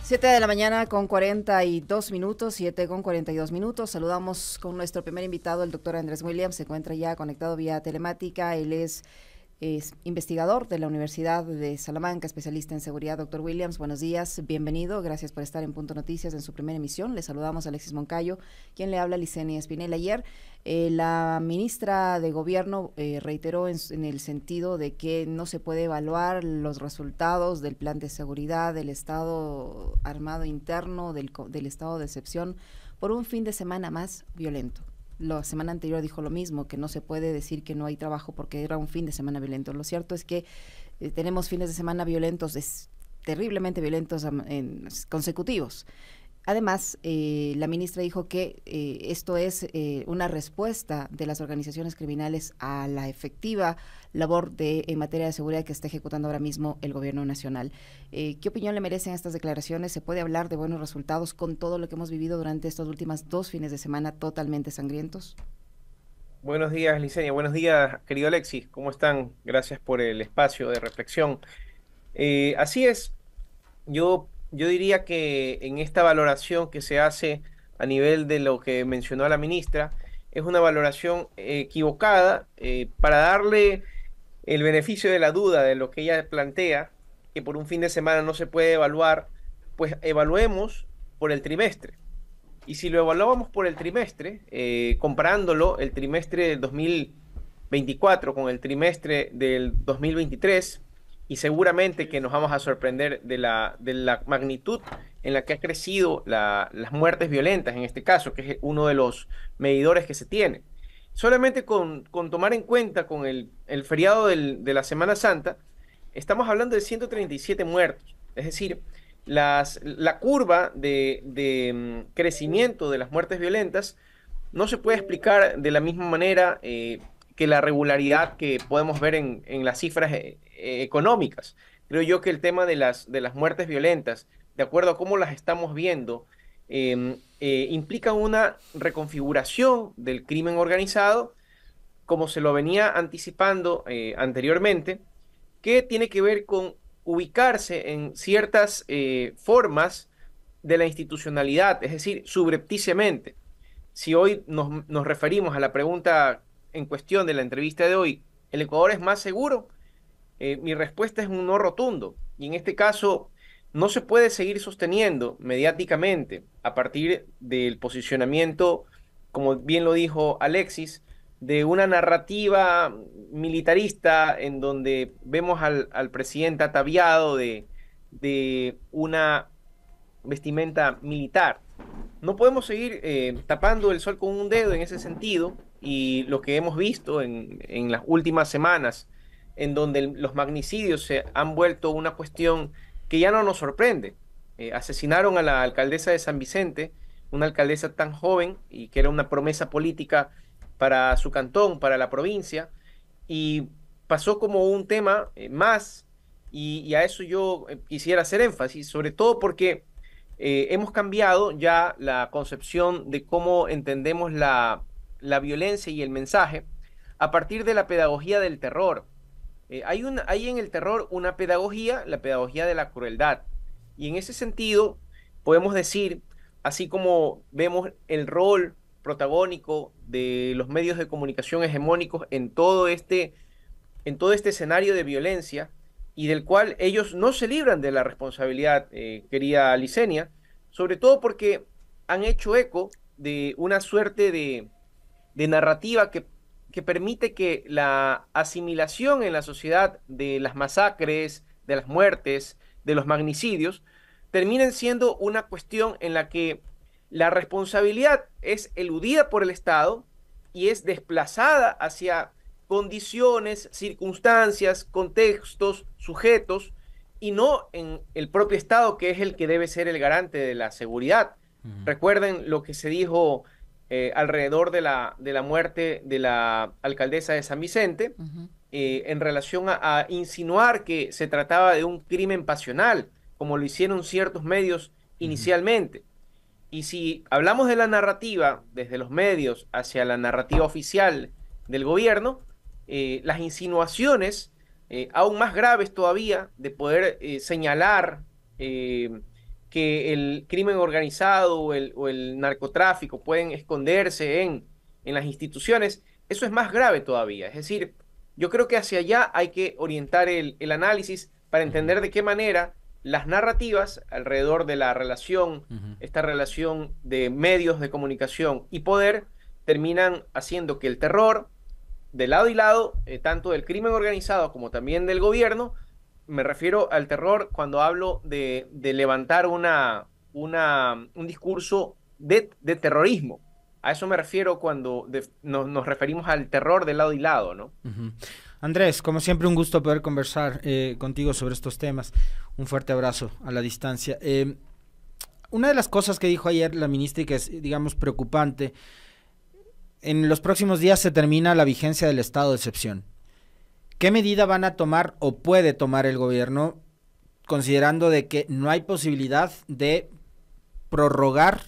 7 de la mañana con 42 minutos, 7 con 42 minutos. Saludamos con nuestro primer invitado, el doctor Andrés Williams. Se encuentra ya conectado vía telemática. Él es investigador de la Universidad de Salamanca, especialista en seguridad. Doctor Williams, buenos días, bienvenido. Gracias por estar en Punto Noticias en su primera emisión. Le saludamos a Alexis Moncayo, quien le habla, Licenia Espinel. Ayer la ministra de Gobierno reiteró en el sentido de que no se puede evaluar los resultados del plan de seguridad, del estado armado interno, del estado de excepción, por un fin de semana más violento. La semana anterior dijo lo mismo, que no se puede decir que no hay trabajo porque era un fin de semana violento. Lo cierto es que tenemos fines de semana violentos, terriblemente violentos consecutivos. Además, la ministra dijo que esto es una respuesta de las organizaciones criminales a la efectiva labor en materia de seguridad que está ejecutando ahora mismo el gobierno nacional. ¿Qué opinión le merecen estas declaraciones? ¿Se puede hablar de buenos resultados con todo lo que hemos vivido durante estos últimos 2 fines de semana totalmente sangrientos? Buenos días, Licenia. Buenos días, querido Alexis. ¿Cómo están? Gracias por el espacio de reflexión. Así es. Yo diría que en esta valoración que se hace a nivel de lo que mencionó la ministra, es una valoración equivocada para darle el beneficio de la duda de lo que ella plantea, que por un fin de semana no se puede evaluar, pues evaluemos por el trimestre. Y si lo evaluamos por el trimestre, comparándolo el trimestre del 2024 con el trimestre del 2023, y seguramente que nos vamos a sorprender de la magnitud en la que ha crecido las muertes violentas, en este caso, que es uno de los medidores que se tiene. Solamente con tomar en cuenta con el feriado de la Semana Santa, estamos hablando de 137 muertos. Es decir, la curva de crecimiento de las muertes violentas no se puede explicar de la misma manera que la regularidad que podemos ver en las cifras económicas. Creo yo que el tema de las muertes violentas, de acuerdo a cómo las estamos viendo, implica una reconfiguración del crimen organizado, como se lo venía anticipando anteriormente, que tiene que ver con ubicarse en ciertas formas de la institucionalidad, es decir, subrepticiamente. Si hoy nos referimos a la pregunta en cuestión de la entrevista de hoy, ¿el Ecuador es más seguro? Mi respuesta es un no rotundo. Y en este caso, no se puede seguir sosteniendo mediáticamente a partir del posicionamiento, como bien lo dijo Alexis, de una narrativa militarista en donde vemos al presidente ataviado de una vestimenta militar. No podemos seguir tapando el sol con un dedo en ese sentido, y lo que hemos visto en las últimas semanas, en donde los magnicidios se han vuelto una cuestión que ya no nos sorprende. Asesinaron a la alcaldesa de San Vicente, una alcaldesa tan joven y que era una promesa política para su cantón, para la provincia, y pasó como un tema más, y a eso yo quisiera hacer énfasis, sobre todo porque hemos cambiado ya la concepción de cómo entendemos la violencia y el mensaje a partir de la pedagogía del terror. Hay en el terror una pedagogía, la pedagogía de la crueldad. Y en ese sentido, podemos decir, así como vemos el rol protagónico de los medios de comunicación hegemónicos en todo este escenario de violencia, y del cual ellos no se libran de la responsabilidad, querida Licenia, sobre todo porque han hecho eco de una suerte de narrativa que permite que la asimilación en la sociedad de las masacres, de las muertes, de los magnicidios, terminen siendo una cuestión en la que la responsabilidad es eludida por el Estado y es desplazada hacia condiciones, circunstancias, contextos, sujetos, y no en el propio Estado, que es el que debe ser el garante de la seguridad. Ujú. Recuerden lo que se dijo alrededor de la muerte de la alcaldesa de San Vicente, Ujú. en relación a insinuar que se trataba de un crimen pasional, como lo hicieron ciertos medios Ujú. inicialmente. Y si hablamos de la narrativa desde los medios hacia la narrativa oficial del gobierno, las insinuaciones, aún más graves todavía, de poder señalar eh, que el crimen organizado o el narcotráfico pueden esconderse en las instituciones, eso es más grave todavía. Es decir, yo creo que hacia allá hay que orientar el análisis para Ujú, entender de qué manera las narrativas alrededor de la relación, ujú. esta relación de medios de comunicación y poder, terminan haciendo que el terror de lado y lado, tanto del crimen organizado como también del gobierno, me refiero al terror cuando hablo de levantar un discurso de terrorismo. A eso me refiero cuando nos referimos al terror de lado y lado, ¿no? Ujú. Andrés, como siempre, un gusto poder conversar contigo sobre estos temas. Un fuerte abrazo a la distancia. Una de las cosas que dijo ayer la ministra y que es, digamos, preocupante, en los próximos días se termina la vigencia del estado de excepción. ¿Qué medida van a tomar o puede tomar el gobierno considerando de que no hay posibilidad de prorrogar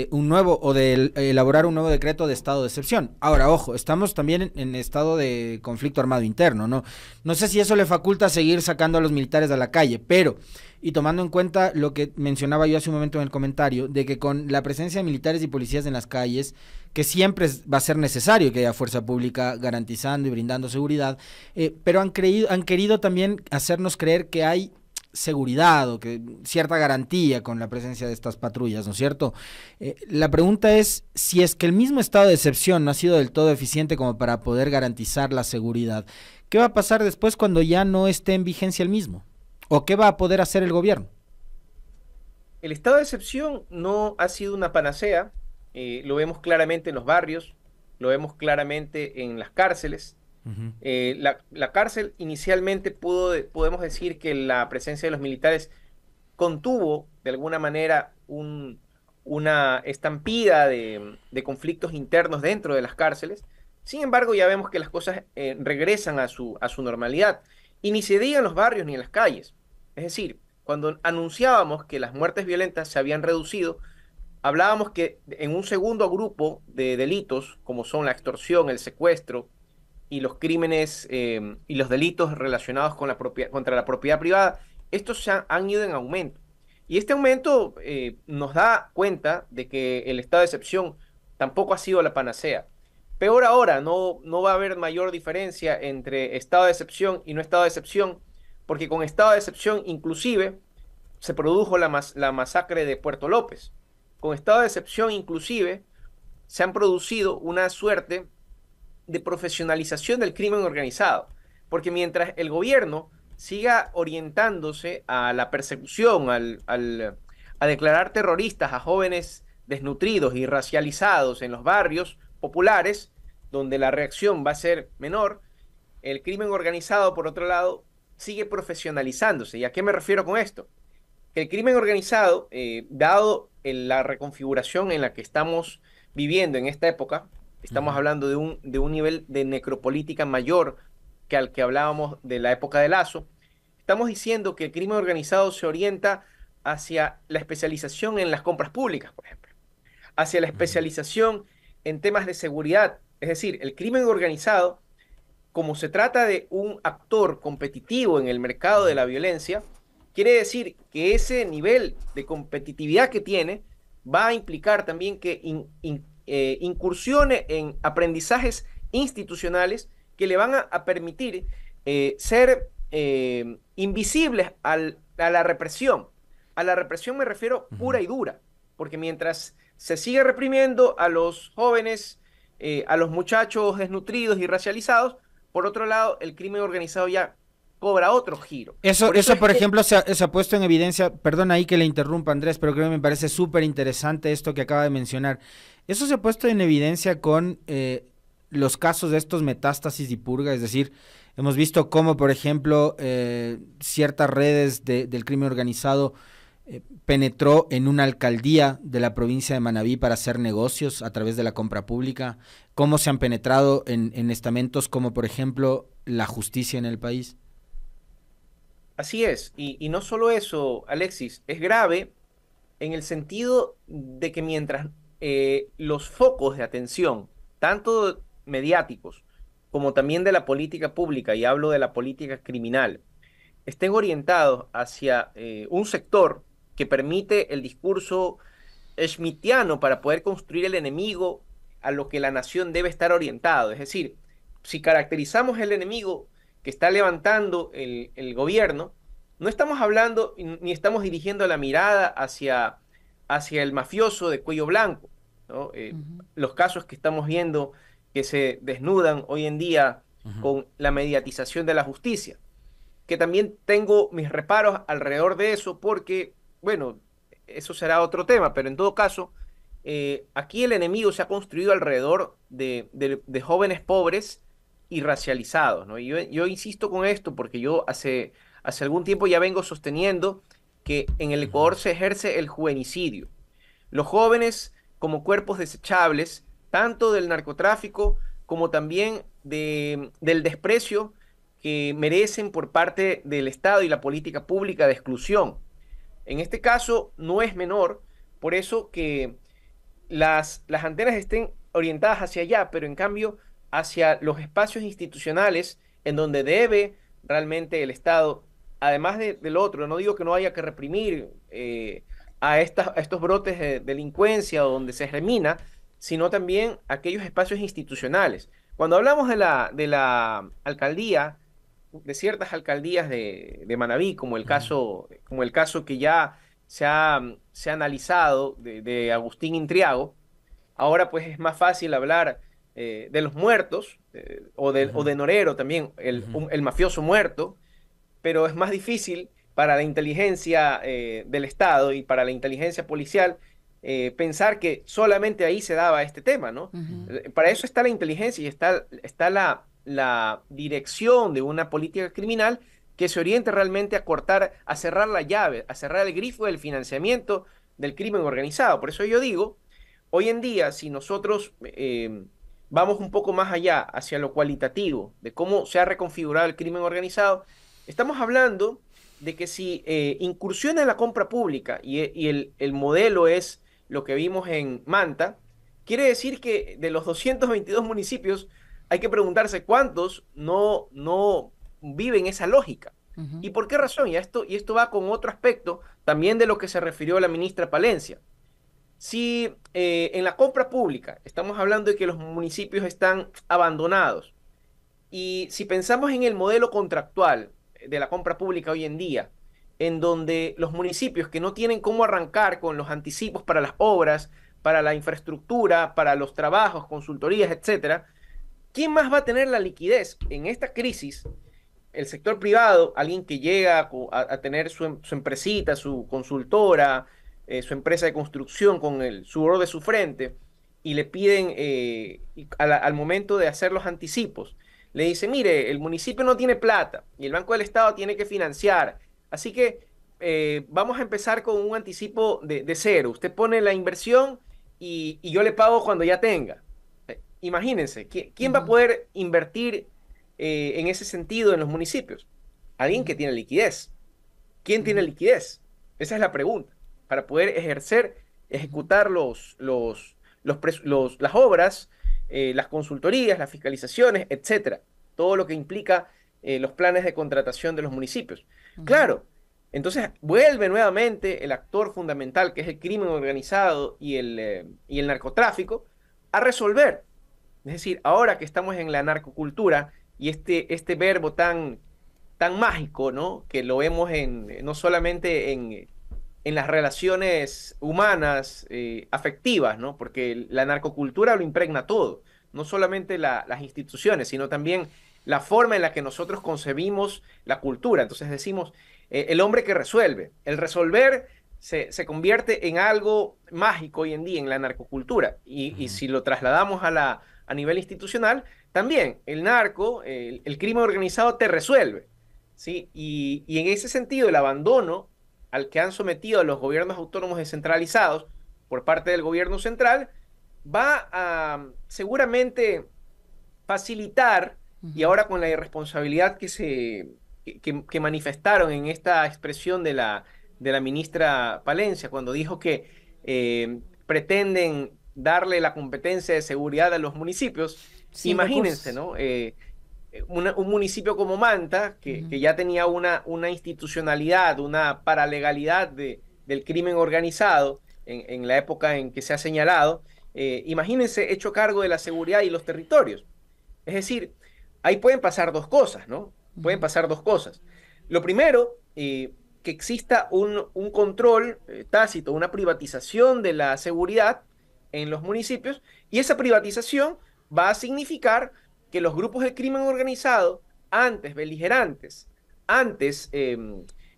un nuevo o de elaborar un nuevo decreto de estado de excepción? Ahora, ojo, estamos también en estado de conflicto armado interno, ¿no? No sé si eso le faculta seguir sacando a los militares a la calle, pero, y tomando en cuenta lo que mencionaba yo hace un momento en el comentario, de que con la presencia de militares y policías en las calles, que siempre va a ser necesario que haya fuerza pública garantizando y brindando seguridad, pero han querido también hacernos creer que hay seguridad o que cierta garantía con la presencia de estas patrullas, ¿no es cierto? La pregunta es si es que el mismo estado de excepción no ha sido del todo eficiente como para poder garantizar la seguridad. ¿Qué va a pasar después cuando ya no esté en vigencia el mismo? ¿O qué va a poder hacer el gobierno? El estado de excepción no ha sido una panacea, lo vemos claramente en los barrios, lo vemos claramente en las cárceles. Uh -huh. La cárcel inicialmente podemos decir que la presencia de los militares contuvo de alguna manera una estampida de conflictos internos dentro de las cárceles. Sin embargo, ya vemos que las cosas regresan a su normalidad y ni se diga en los barrios ni en las calles. Es decir, cuando anunciábamos que las muertes violentas se habían reducido, hablábamos que en un segundo grupo de delitos, como son la extorsión, el secuestro y los crímenes y los delitos relacionados con contra la propiedad privada, estos han ido en aumento. Y este aumento nos da cuenta de que el estado de excepción tampoco ha sido la panacea. Peor ahora, no va a haber mayor diferencia entre estado de excepción y no estado de excepción, porque con estado de excepción inclusive se produjo la masacre de Puerto López. Con estado de excepción inclusive se han producido una suerte de profesionalización del crimen organizado, porque mientras el gobierno siga orientándose a la persecución, a declarar terroristas a jóvenes desnutridos y racializados en los barrios populares, donde la reacción va a ser menor, el crimen organizado, por otro lado, sigue profesionalizándose. ¿Y a qué me refiero con esto? Que el crimen organizado, dado la reconfiguración en la que estamos viviendo en esta época, Uh estamos -huh. hablando de un nivel de necropolítica mayor que al que hablábamos de la época de Lazo. Estamos diciendo que el crimen organizado se orienta hacia la especialización en las compras públicas, por ejemplo, hacia la Uh -huh. especialización en temas de seguridad. Es decir, el crimen organizado, como se trata de un actor competitivo en el mercado de la violencia, quiere decir que ese nivel de competitividad que tiene va a implicar también que incursione en aprendizajes institucionales que le van a permitir ser invisibles a la represión. A la represión me refiero Uh -huh. pura y dura, porque mientras se sigue reprimiendo a los jóvenes, a los muchachos desnutridos y racializados, por otro lado, el crimen organizado ya cobra otro giro. Por eso Eso es por que ejemplo, se ha puesto en evidencia, perdón ahí que le interrumpa Andrés, pero creo que me parece súper interesante esto que acaba de mencionar. Eso se ha puesto en evidencia con los casos de estos metástasis y purga, es decir, hemos visto cómo, por ejemplo, ciertas redes del crimen organizado penetró en una alcaldía de la provincia de Manabí para hacer negocios a través de la compra pública, cómo se han penetrado en estamentos como, por ejemplo, la justicia en el país. así es. Y no solo eso, Alexis, es grave en el sentido de que mientras los focos de atención, tanto mediáticos como también de la política pública, y hablo de la política criminal, estén orientados hacia un sector, que permite el discurso schmittiano para poder construir el enemigo a lo que la nación debe estar orientado. Es decir, si caracterizamos el enemigo que está levantando el gobierno, no estamos hablando ni estamos dirigiendo la mirada hacia el mafioso de cuello blanco, ¿no? Los casos que estamos viendo que se desnudan hoy en día con la mediatización de la justicia, que también tengo mis reparos alrededor de eso porque, bueno, eso será otro tema, pero en todo caso, aquí el enemigo se ha construido alrededor de jóvenes pobres y racializados, ¿no? Y yo insisto con esto porque yo hace algún tiempo ya vengo sosteniendo que en el Ecuador se ejerce el juvenicidio. Los jóvenes como cuerpos desechables, tanto del narcotráfico como también del desprecio que merecen por parte del Estado y la política pública de exclusión. En este caso no es menor, por eso que las antenas estén orientadas hacia allá, pero en cambio hacia los espacios institucionales en donde debe realmente el Estado, además del otro, no digo que no haya que reprimir a estos brotes de delincuencia donde se germina, sino también aquellos espacios institucionales. Cuando hablamos de la alcaldía, de ciertas alcaldías de Manabí, como el caso que ya se ha analizado de Agustín Intriago, ahora pues es más fácil hablar de los muertos, o de Norero también, el mafioso muerto, pero es más difícil para la inteligencia del Estado y para la inteligencia policial pensar que solamente ahí se daba este tema, ¿no? Para eso está la inteligencia y está la dirección de una política criminal que se oriente realmente a cerrar la llave, a cerrar el grifo del financiamiento del crimen organizado. Por eso yo digo, hoy en día, si nosotros vamos un poco más allá, hacia lo cualitativo, de cómo se ha reconfigurado el crimen organizado, estamos hablando de que si incursiona en la compra pública y el modelo es lo que vimos en Manta, quiere decir que de los 222 municipios hay que preguntarse cuántos no viven esa lógica. ¿Y por qué razón? Y esto va con otro aspecto también de lo que se refirió la ministra Palencia. Si en la compra pública estamos hablando de que los municipios están abandonados, y si pensamos en el modelo contractual de la compra pública hoy en día, en donde los municipios que no tienen cómo arrancar con los anticipos para las obras, para la infraestructura, para los trabajos, consultorías, etcétera, ¿quién más va a tener la liquidez en esta crisis? El sector privado, alguien que llega a tener su empresita, su consultora, su empresa de construcción con el sudor de su frente, y le piden al momento de hacer los anticipos, le dice, mire, el municipio no tiene plata y el Banco del Estado tiene que financiar, así que vamos a empezar con un anticipo de cero. Usted pone la inversión y yo le pago cuando ya tenga. Imagínense, ¿quién va a poder invertir en ese sentido en los municipios? Alguien que tiene liquidez. ¿Quién tiene liquidez? Esa es la pregunta. Para poder ejecutar las obras, las consultorías, las fiscalizaciones, etcétera. Todo lo que implica los planes de contratación de los municipios. Claro, entonces vuelve nuevamente el actor fundamental, que es el crimen organizado y el narcotráfico, a resolver. Es decir, ahora que estamos en la narcocultura y este verbo tan mágico, ¿no? Que lo vemos no solamente en las relaciones humanas, afectivas, ¿no? Porque la narcocultura lo impregna todo, no solamente las instituciones, sino también la forma en la que nosotros concebimos la cultura. Entonces decimos, el hombre que resuelve. El resolver se convierte en algo mágico hoy en día en la narcocultura. Y si lo trasladamos a nivel institucional, también el narco, el crimen organizado te resuelve, ¿sí? Y en ese sentido, el abandono al que han sometido a los gobiernos autónomos descentralizados por parte del gobierno central va a seguramente facilitar, y ahora con la irresponsabilidad que manifestaron en esta expresión de la ministra Palencia, cuando dijo que pretenden darle la competencia de seguridad a los municipios. Sí, imagínense, ¿no? Un municipio como Manta, que ya tenía una institucionalidad, una paralegalidad de del crimen organizado en la época en que se ha señalado, imagínense hecho cargo de la seguridad y los territorios. Es decir, ahí pueden pasar dos cosas, ¿no? Pueden pasar dos cosas. Lo primero, que exista un control tácito, una privatización de la seguridad en los municipios, y esa privatización va a significar que los grupos de crimen organizado, antes beligerantes, antes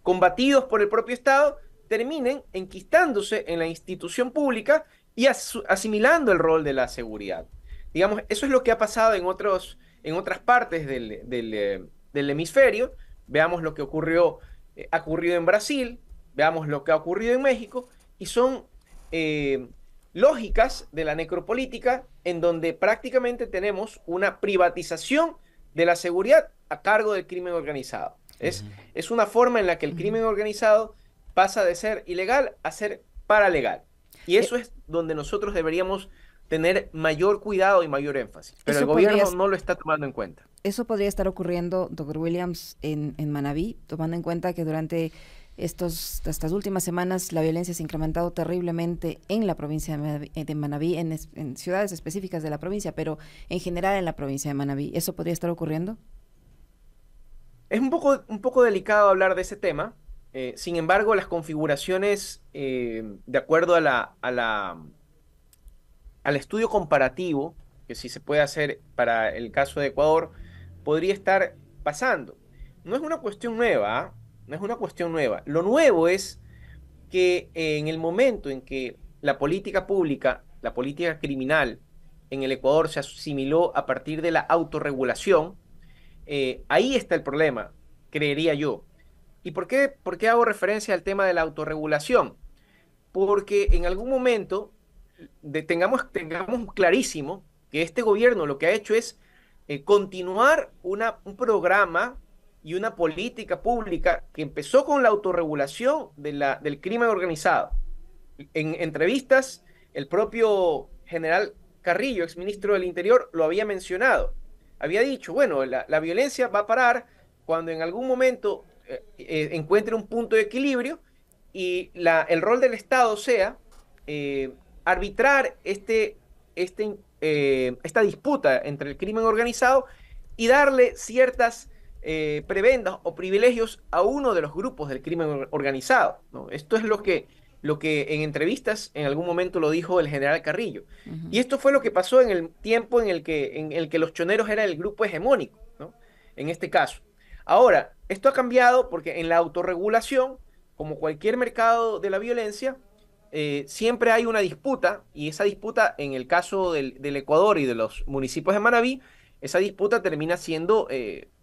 combatidos por el propio Estado, terminen enquistándose en la institución pública y asimilando el rol de la seguridad. Digamos, eso es lo que ha pasado en otras partes del hemisferio. Veamos lo que ha ocurrido en Brasil, veamos lo que ha ocurrido en México, y son lógicas de la necropolítica en donde prácticamente tenemos una privatización de la seguridad a cargo del crimen organizado. Es una forma en la que el crimen organizado pasa de ser ilegal a ser paralegal. Y eso es donde nosotros deberíamos tener mayor cuidado y mayor énfasis. Pero el gobierno no lo está tomando en cuenta. Eso podría estar ocurriendo, doctor Williams, en Manabí, tomando en cuenta que durante estas últimas semanas la violencia se ha incrementado terriblemente en la provincia de Manabí, en ciudades específicas de la provincia, pero en general en la provincia de Manabí. ¿Eso podría estar ocurriendo? Es un poco delicado hablar de ese tema. Sin embargo, las configuraciones, de acuerdo al estudio comparativo, que sí se puede hacer para el caso de Ecuador, podría estar pasando. No es una cuestión nueva, ¿eh? No es una cuestión nueva. Lo nuevo es que en el momento en que la política pública, la política criminal en el Ecuador se asimiló a partir de la autorregulación, ahí está el problema, creería yo. ¿Y por qué hago referencia al tema de la autorregulación? Porque en algún momento tengamos clarísimo que este gobierno lo que ha hecho es continuar un programa y una política pública que empezó con la autorregulación del crimen organizado. En entrevistas, el propio general Carrillo, exministro del Interior, lo había mencionado. Había dicho, bueno, la violencia va a parar cuando en algún momento encuentre un punto de equilibrio y el rol del Estado sea arbitrar esta disputa entre el crimen organizado y darle ciertas prebendas o privilegios a uno de los grupos del crimen organizado, ¿no? Esto es lo que en entrevistas en algún momento lo dijo el general Carrillo. Y esto fue lo que pasó en el tiempo en el que los choneros eran el grupo hegemónico, ¿no? En este caso. Ahora, esto ha cambiado porque en la autorregulación, como cualquier mercado de la violencia, siempre hay una disputa, y esa disputa, en el caso del Ecuador y de los municipios de Manabí, esa disputa termina siendo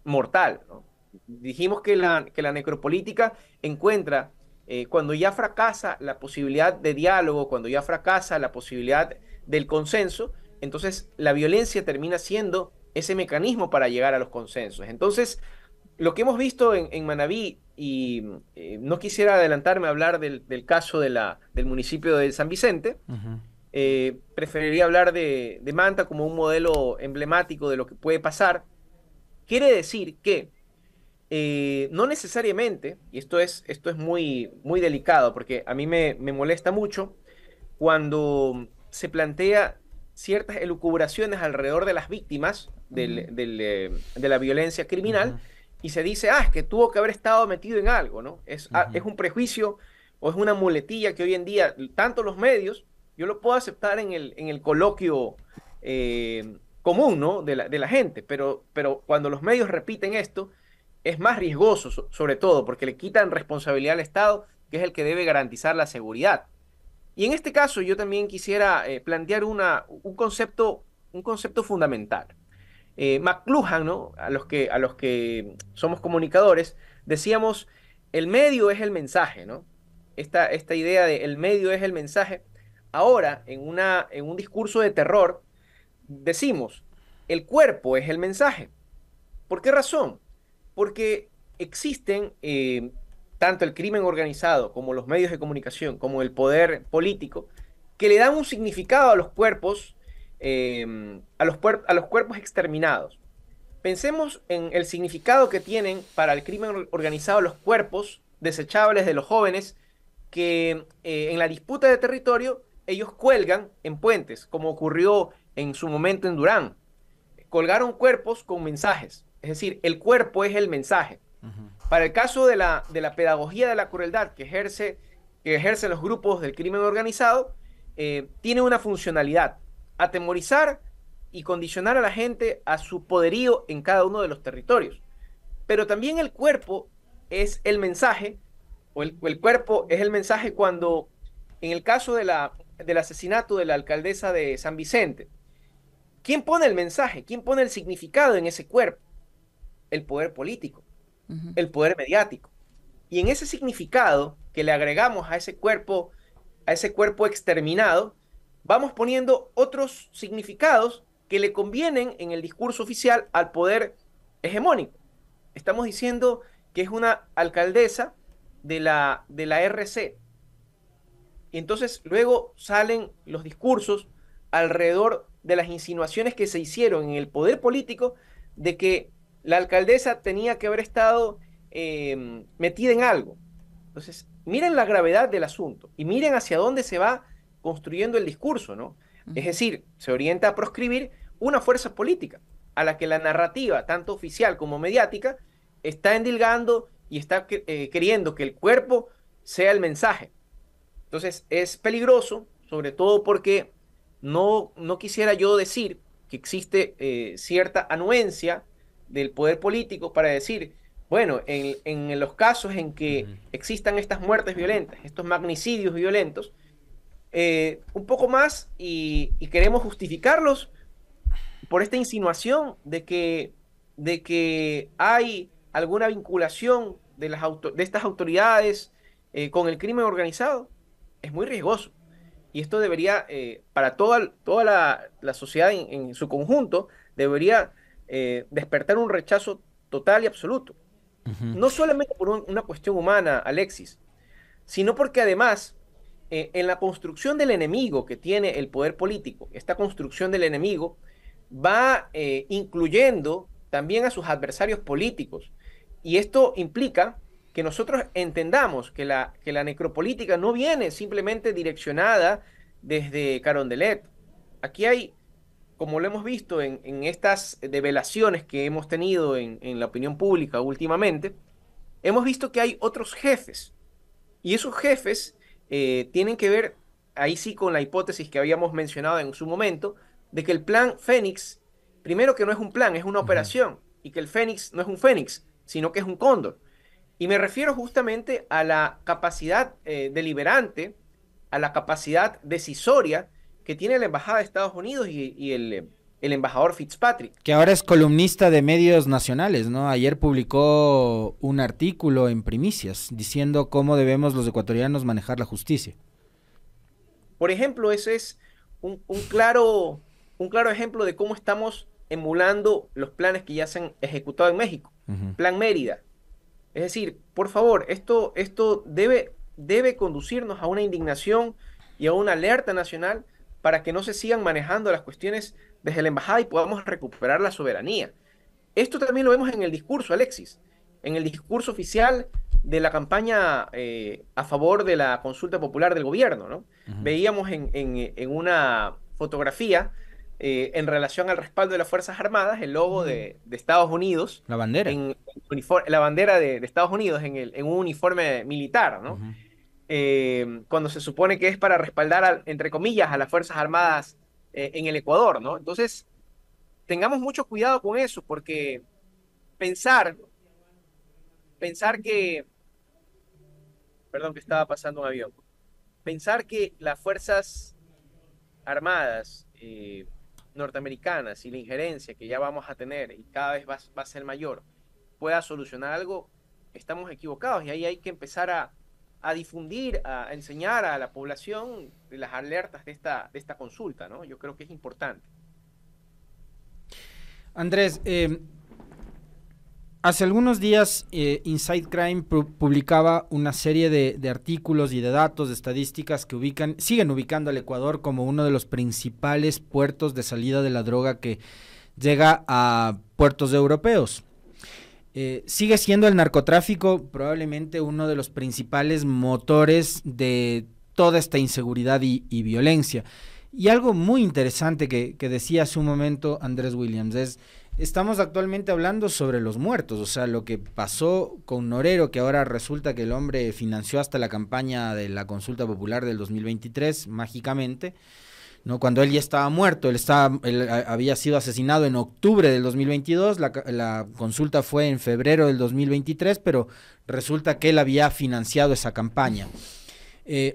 mortal, ¿no? Dijimos que la necropolítica encuentra, cuando ya fracasa la posibilidad de diálogo, cuando ya fracasa la posibilidad del consenso, entonces la violencia termina siendo ese mecanismo para llegar a los consensos. Entonces, lo que hemos visto en Manabí, y no quisiera adelantarme a hablar del caso del municipio de San Vicente, preferiría hablar de Manta como un modelo emblemático de lo que puede pasar. Quiere decir que no necesariamente, y esto es muy, muy delicado, porque a mí me molesta mucho cuando se plantea ciertas elucubraciones alrededor de las víctimas de la violencia criminal, y se dice, es que tuvo que haber estado metido en algo, ¿no? Es un prejuicio o es una muletilla que hoy en día, tanto los medios, yo lo puedo aceptar en el coloquio común, ¿no? de la gente, pero cuando los medios repiten esto, es más riesgoso, sobre todo, porque le quitan responsabilidad al Estado, que es el que debe garantizar la seguridad. Y en este caso yo también quisiera plantear un concepto fundamental. McLuhan, ¿no? A los que somos comunicadores, decíamos, el medio es el mensaje, ¿no? Esta idea de el medio es el mensaje. Ahora, en un discurso de terror, decimos, el cuerpo es el mensaje. ¿Por qué razón? Porque existen tanto el crimen organizado como los medios de comunicación, como el poder político, que le dan un significado a los cuerpos, a los cuerpos exterminados. Pensemos en el significado que tienen para el crimen organizado los cuerpos desechables de los jóvenes que en la disputa de territorio ellos cuelgan en puentes, como ocurrió en su momento en Durán. Colgaron cuerpos con mensajes, es decir, el cuerpo es el mensaje. Para el caso de la pedagogía de la crueldad que ejercen los grupos del crimen organizado, tiene una funcionalidad: atemorizar y condicionar a la gente a su poderío en cada uno de los territorios. Pero también el cuerpo es el mensaje, o el cuerpo es el mensaje cuando, en el caso del asesinato de la alcaldesa de San Vicente, ¿quién pone el mensaje? ¿Quién pone el significado en ese cuerpo? El poder político, el poder mediático. Y en ese significado que le agregamos a ese cuerpo exterminado, vamos poniendo otros significados que le convienen en el discurso oficial al poder hegemónico. Estamos diciendo que es una alcaldesa de la RC. Y entonces luego salen los discursos alrededor de las insinuaciones que se hicieron en el poder político de que la alcaldesa tenía que haber estado metida en algo. Entonces, miren la gravedad del asunto y miren hacia dónde se va construyendo el discurso, ¿no? Es decir, se orienta a proscribir una fuerza política a la que la narrativa, tanto oficial como mediática, está endilgando y está queriendo que el cuerpo sea el mensaje. Entonces, es peligroso, sobre todo porque no quisiera yo decir que existe cierta anuencia del poder político para decir, bueno, en los casos en que existan estas muertes violentas, estos magnicidios violentos, un poco más y queremos justificarlos por esta insinuación de que hay alguna vinculación de estas autoridades con el crimen organizado. Es muy riesgoso. Y esto debería, para toda la sociedad en su conjunto, debería despertar un rechazo total y absoluto. No solamente por una cuestión humana, Alexis, sino porque además, en la construcción del enemigo que tiene el poder político, esta construcción del enemigo va incluyendo también a sus adversarios políticos. Y esto implica que nosotros entendamos que la necropolítica no viene simplemente direccionada desde Carondelet. Aquí hay, como lo hemos visto en estas develaciones que hemos tenido en la opinión pública últimamente, hemos visto que hay otros jefes. Y esos jefes tienen que ver, ahí sí, con la hipótesis que habíamos mencionado en su momento, de que el plan Fénix, primero que no es un plan, es una operación, y que el Fénix no es un Fénix, sino que es un cóndor. Y me refiero justamente a la capacidad deliberante, a la capacidad decisoria que tiene la Embajada de Estados Unidos y el embajador Fitzpatrick. Que ahora es columnista de medios nacionales, ¿no? Ayer publicó un artículo en Primicias diciendo cómo debemos los ecuatorianos manejar la justicia. Por ejemplo, ese es un claro ejemplo de cómo estamos emulando los planes que ya se han ejecutado en México. Plan Mérida. Es decir, por favor, esto debe conducirnos a una indignación y a una alerta nacional para que no se sigan manejando las cuestiones desde la embajada y podamos recuperar la soberanía. Esto también lo vemos en el discurso, Alexis, en el discurso oficial de la campaña a favor de la consulta popular del gobierno, ¿no? Veíamos en una fotografía en relación al respaldo de las Fuerzas Armadas, el logo de Estados Unidos. La bandera. La bandera de Estados Unidos en un uniforme militar, ¿no? Cuando se supone que es para respaldar, entre comillas, a las Fuerzas Armadas en el Ecuador, ¿no? Entonces, tengamos mucho cuidado con eso, porque pensar que, perdón, que estaba pasando un avión, pensar que las Fuerzas Armadas norteamericanas y la injerencia que ya vamos a tener y cada vez va a ser mayor pueda solucionar algo, estamos equivocados, y ahí hay que empezar a difundir, a enseñar a la población de las alertas de esta consulta, ¿no? Yo creo que es importante. Andrés, hace algunos días Inside Crime publicaba una serie de artículos y de datos, de estadísticas que siguen ubicando al Ecuador como uno de los principales puertos de salida de la droga que llega a puertos europeos. sigue siendo el narcotráfico probablemente uno de los principales motores de toda esta inseguridad y violencia. Y algo muy interesante que decía hace un momento Andrés Williams es, estamos actualmente hablando sobre los muertos, o sea, lo que pasó con Norero, que ahora resulta que el hombre financió hasta la campaña de la consulta popular del 2023, mágicamente, ¿no? Cuando él ya estaba muerto, él había sido asesinado en octubre del 2022, la consulta fue en febrero del 2023, pero resulta que él había financiado esa campaña.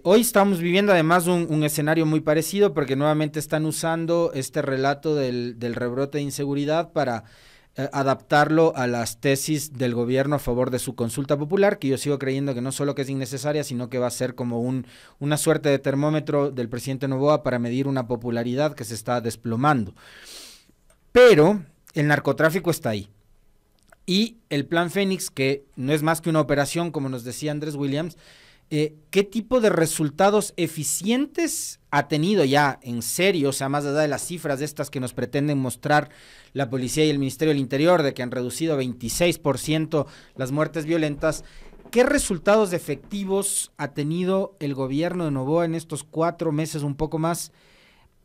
Hoy estamos viviendo además un escenario muy parecido porque nuevamente están usando este relato del rebrote de inseguridad para adaptarlo a las tesis del gobierno a favor de su consulta popular, que yo sigo creyendo que no solo que es innecesaria, sino que va a ser como una suerte de termómetro del presidente Noboa para medir una popularidad que se está desplomando. Pero el narcotráfico está ahí. Y el Plan Fénix, que no es más que una operación, como nos decía Andrés Williams, ¿qué tipo de resultados eficientes ha tenido ya en serio? O sea, más allá de las cifras estas que nos pretenden mostrar la policía y el Ministerio del Interior, de que han reducido 26% las muertes violentas, ¿qué resultados efectivos ha tenido el gobierno de Noboa en estos 4 meses, un poco más,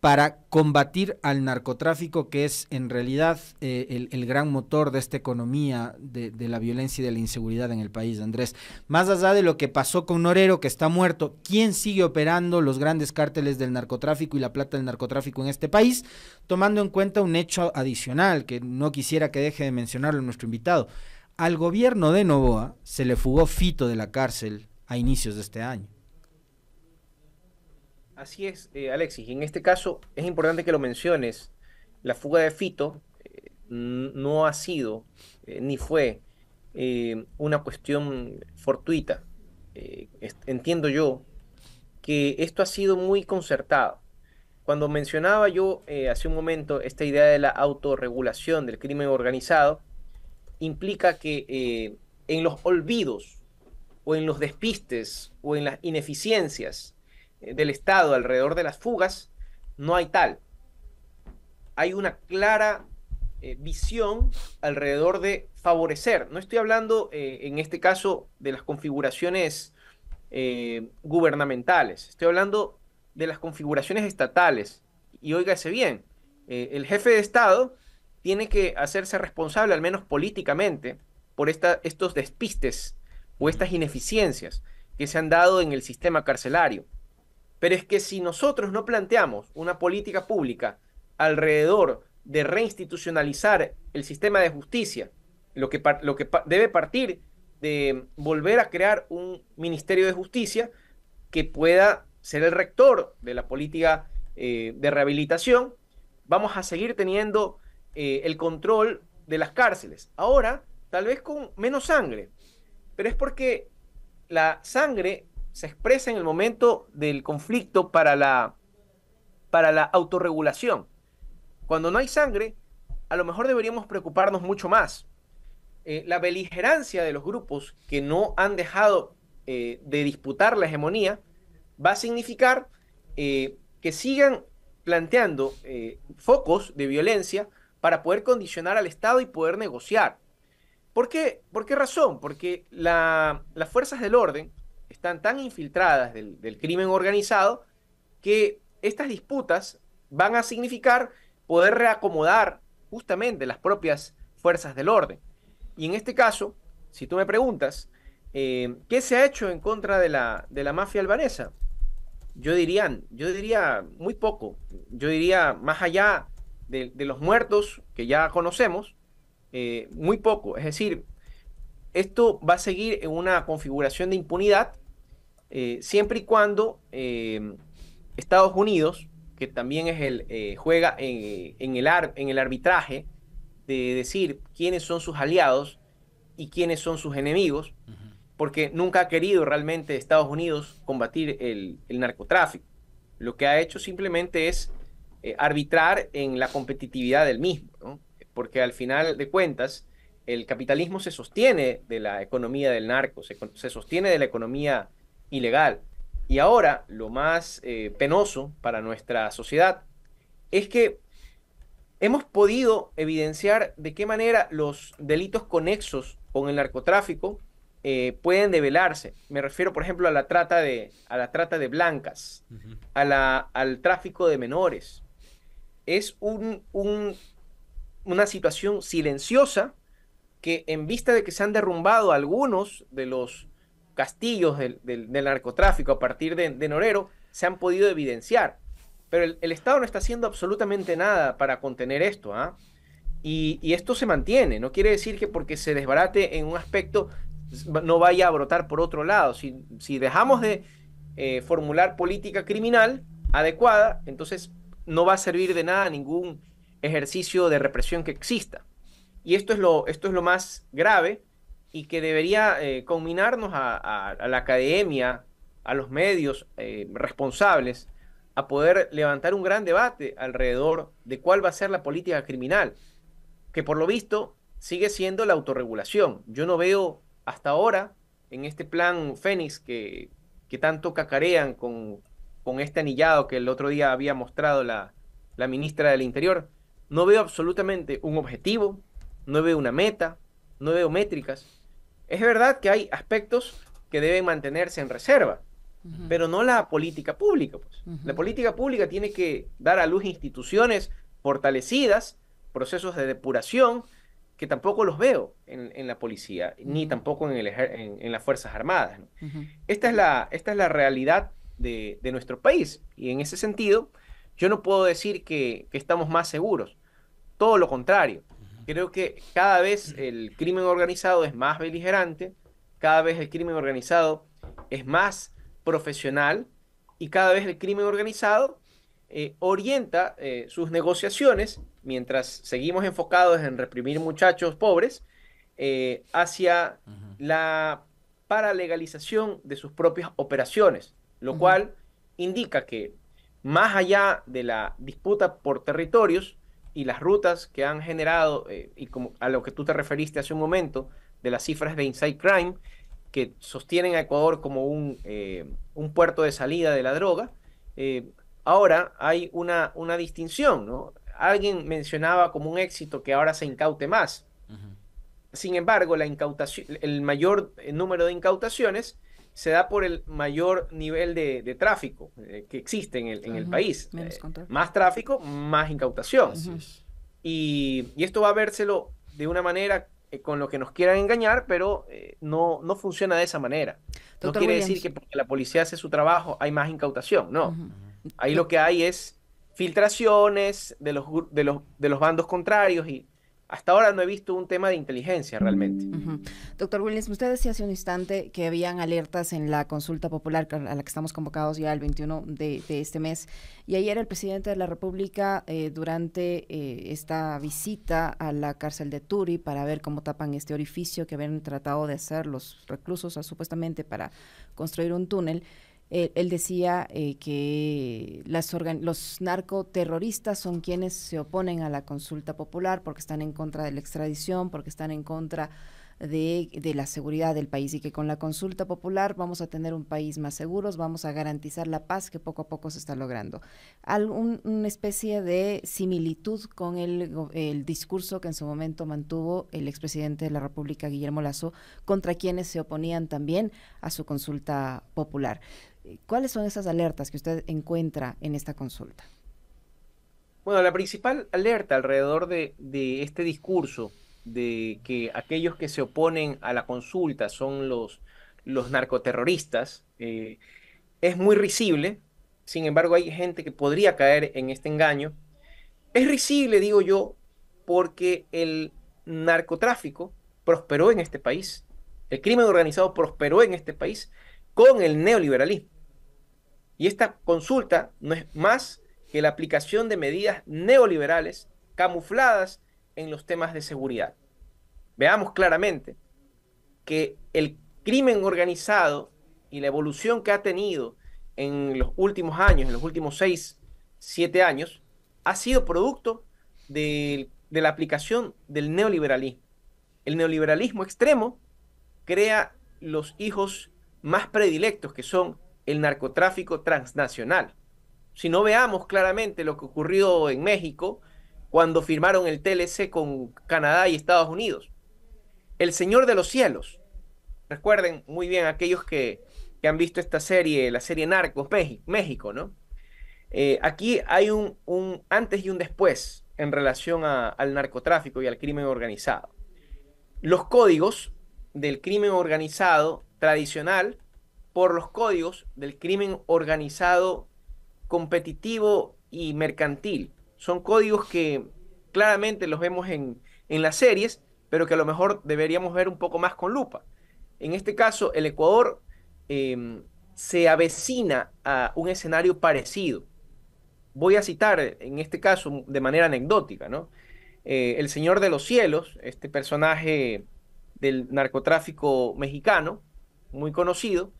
para combatir al narcotráfico, que es en realidad el gran motor de esta economía de la violencia y de la inseguridad en el país, Andrés? Más allá de lo que pasó con Norero, que está muerto, ¿quién sigue operando los grandes cárteles del narcotráfico y la plata del narcotráfico en este país? Tomando en cuenta un hecho adicional, que no quisiera que deje de mencionarlo nuestro invitado. Al gobierno de Noboa se le fugó Fito de la cárcel a inicios de este año. Así es, Alexis. En este caso es importante que lo menciones. La fuga de Fito no ha sido ni fue una cuestión fortuita. Entiendo yo que esto ha sido muy concertado. Cuando mencionaba yo hace un momento esta idea de la autorregulación del crimen organizado, implica que en los olvidos o en los despistes o en las ineficiencias del Estado alrededor de las fugas, no hay tal. Hay una clara visión alrededor de favorecer. No estoy hablando en este caso de las configuraciones gubernamentales, estoy hablando de las configuraciones estatales. Y óigase bien, el jefe de Estado tiene que hacerse responsable, al menos políticamente, por estos despistes o estas ineficiencias que se han dado en el sistema carcelario. Pero es que si nosotros no planteamos una política pública alrededor de reinstitucionalizar el sistema de justicia, lo que debe partir de volver a crear un Ministerio de Justicia que pueda ser el rector de la política de rehabilitación, vamos a seguir teniendo el control de las cárceles. Ahora, tal vez con menos sangre, pero es porque la sangre se expresa en el momento del conflicto para la autorregulación. Cuando no hay sangre, a lo mejor deberíamos preocuparnos mucho más. La beligerancia de los grupos que no han dejado de disputar la hegemonía va a significar que sigan planteando focos de violencia para poder condicionar al Estado y poder negociar. ¿Por qué? ¿Por qué razón? Porque las fuerzas del orden están tan infiltradas del crimen organizado que estas disputas van a significar poder reacomodar justamente las propias fuerzas del orden. Y en este caso, si tú me preguntas, ¿qué se ha hecho en contra de la mafia albanesa? Yo diría muy poco. Yo diría, más allá de los muertos que ya conocemos, muy poco. Es decir, esto va a seguir en una configuración de impunidad siempre y cuando Estados Unidos, que también es juega en el arbitraje de decir quiénes son sus aliados y quiénes son sus enemigos, porque nunca ha querido realmente Estados Unidos combatir el narcotráfico. Lo que ha hecho simplemente es arbitrar en la competitividad del mismo, ¿no? Porque al final de cuentas el capitalismo se sostiene de la economía del narco, se sostiene de la economía ilegal. Y ahora lo más penoso para nuestra sociedad es que hemos podido evidenciar de qué manera los delitos conexos con el narcotráfico pueden develarse. Me refiero, por ejemplo, a la trata de blancas, al tráfico de menores. Es una situación silenciosa que, en vista de que se han derrumbado algunos de los castillos del narcotráfico a partir de Norero, se han podido evidenciar. Pero el Estado no está haciendo absolutamente nada para contener esto, ¿ah? Y esto se mantiene. No quiere decir que porque se desbarate en un aspecto no vaya a brotar por otro lado. Si dejamos de formular política criminal adecuada, entonces no va a servir de nada ningún ejercicio de represión que exista. Y esto es lo más grave y que debería conminarnos a la academia, a los medios responsables, a poder levantar un gran debate alrededor de cuál va a ser la política criminal, que por lo visto sigue siendo la autorregulación. Yo no veo hasta ahora, en este plan Fénix que tanto cacarean con este anillado que el otro día había mostrado la ministra del Interior, no veo absolutamente un objetivo, no veo una meta, no veo métricas. Es verdad que hay aspectos que deben mantenerse en reserva, pero no la política pública, pues. La política pública tiene que dar a luz instituciones fortalecidas, procesos de depuración, que tampoco los veo en la policía, ni tampoco en las Fuerzas Armadas, ¿no? Esta es la realidad de nuestro país, y en ese sentido, yo no puedo decir que estamos más seguros. Todo lo contrario. Creo que cada vez el crimen organizado es más beligerante, cada vez el crimen organizado es más profesional, y cada vez el crimen organizado orienta sus negociaciones, mientras seguimos enfocados en reprimir muchachos pobres, hacia la paralegalización de sus propias operaciones, lo cual indica que, más allá de la disputa por territorios y las rutas que han generado, y como a lo que tú te referiste hace un momento, de las cifras de Inside Crime, que sostienen a Ecuador como un puerto de salida de la droga, ahora hay una distinción, ¿no? Alguien mencionaba como un éxito que ahora se incaute más. Sin embargo, el mayor número de incautaciones se da por el mayor nivel de tráfico que existe en el país. Más tráfico, más incautación. Y esto va a vérselo de una manera con lo que nos quieran engañar, pero no funciona de esa manera. No quiere decir que porque la policía hace su trabajo hay más incautación, no. Ahí lo que hay es filtraciones de los bandos contrarios, y hasta ahora no he visto un tema de inteligencia realmente. Doctor Williams, usted decía hace un instante que habían alertas en la consulta popular a la que estamos convocados ya el 21 de este mes, y ayer el presidente de la República, durante esta visita a la cárcel de Turi para ver cómo tapan este orificio que habían tratado de hacer los reclusos supuestamente para construir un túnel, él decía que los narcoterroristas son quienes se oponen a la consulta popular porque están en contra de la extradición, porque están en contra de la seguridad del país, y que con la consulta popular vamos a tener un país más seguro, vamos a garantizar la paz que poco a poco se está logrando. Una especie de similitud con el discurso que en su momento mantuvo el expresidente de la República, Guillermo Lasso, contra quienes se oponían también a su consulta popular. ¿Cuáles son esas alertas que usted encuentra en esta consulta? Bueno, la principal alerta alrededor de este discurso de que aquellos que se oponen a la consulta son los narcoterroristas es muy risible. Sin embargo, hay gente que podría caer en este engaño. Es risible, digo yo, porque el narcotráfico prosperó en este país, el crimen organizado prosperó en este país con el neoliberalismo. Y esta consulta no es más que la aplicación de medidas neoliberales camufladas en los temas de seguridad. Veamos claramente que el crimen organizado y la evolución que ha tenido en los últimos años, en los últimos 6, 7 años, ha sido producto de la aplicación del neoliberalismo. El neoliberalismo extremo crea los hijos más predilectos, que son el narcotráfico transnacional. Si no, veamos claramente lo que ocurrió en México cuando firmaron el TLC con Canadá y Estados Unidos. El Señor de los Cielos. Recuerden muy bien aquellos que han visto esta serie, la serie Narcos México, ¿no? Aquí hay un antes y un después en relación al narcotráfico y al crimen organizado. Los códigos del crimen organizado tradicional por los códigos del crimen organizado competitivo y mercantil. Son códigos que claramente los vemos en las series, pero que a lo mejor deberíamos ver un poco más con lupa. En este caso, el Ecuador se avecina a un escenario parecido. Voy a citar, en este caso, de manera anecdótica, ¿no? El Señor de los Cielos, este personaje del narcotráfico mexicano, muy conocido,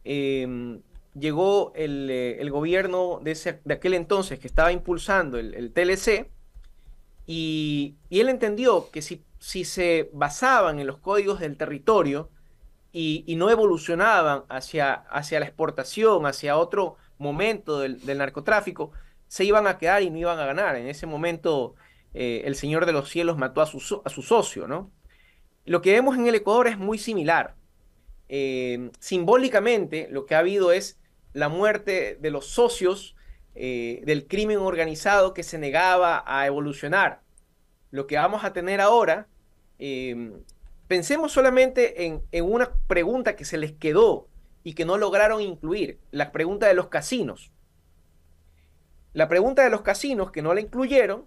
llegó el gobierno de aquel entonces que estaba impulsando el TLC, y él entendió que si se basaban en los códigos del territorio y no evolucionaban hacia la exportación, hacia otro momento del narcotráfico, se iban a quedar y no iban a ganar. En ese momento el Señor de los Cielos mató a su socio, ¿no? Lo que vemos en el Ecuador es muy similar. Simbólicamente lo que ha habido es la muerte de los socios del crimen organizado que se negaba a evolucionar. Lo que vamos a tener ahora, pensemos solamente en una pregunta que se les quedó y que no lograron incluir, la pregunta de los casinos. La pregunta de los casinos que no la incluyeron,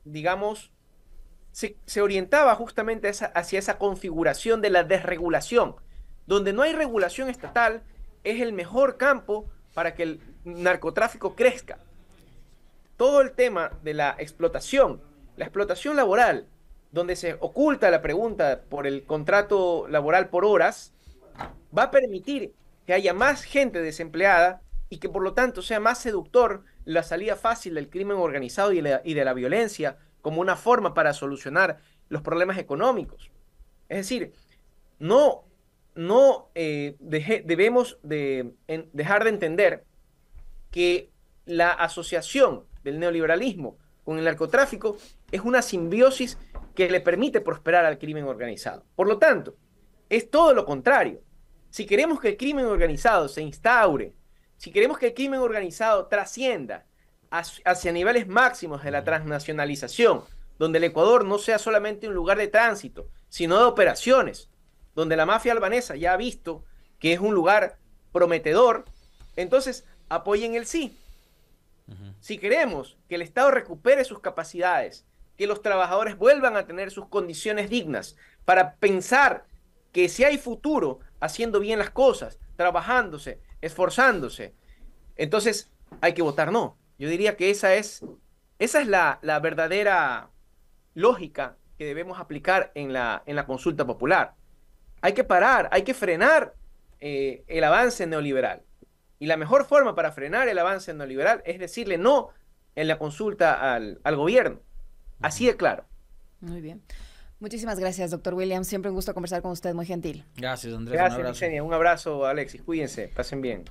digamos, se orientaba justamente hacia esa configuración de la desregulación. Donde no hay regulación estatal, es el mejor campo para que el narcotráfico crezca. Todo el tema de la explotación laboral, donde se oculta la pregunta por el contrato laboral por horas, va a permitir que haya más gente desempleada y que por lo tanto sea más seductor la salida fácil del crimen organizado y de la violencia como una forma para solucionar los problemas económicos. Es decir, debemos dejar de entender que la asociación del neoliberalismo con el narcotráfico es una simbiosis que le permite prosperar al crimen organizado. Por lo tanto, es todo lo contrario. Si queremos que el crimen organizado se instaure, si queremos que el crimen organizado trascienda hacia niveles máximos de la transnacionalización, donde el Ecuador no sea solamente un lugar de tránsito, sino de operaciones, donde la mafia albanesa ya ha visto que es un lugar prometedor, entonces apoyen el sí. Si queremos que el Estado recupere sus capacidades, que los trabajadores vuelvan a tener sus condiciones dignas para pensar que si hay futuro haciendo bien las cosas, trabajándose, esforzándose, entonces hay que votar no. Yo diría que esa es la verdadera lógica que debemos aplicar en la consulta popular. Hay que parar, hay que frenar el avance neoliberal. Y la mejor forma para frenar el avance neoliberal es decirle no en la consulta al gobierno. Así de claro. Muy bien. Muchísimas gracias, doctor Williams. Siempre un gusto conversar con usted, muy gentil. Gracias, Andrés. Gracias, Licenia. Un abrazo, Alexis. Cuídense, pasen bien.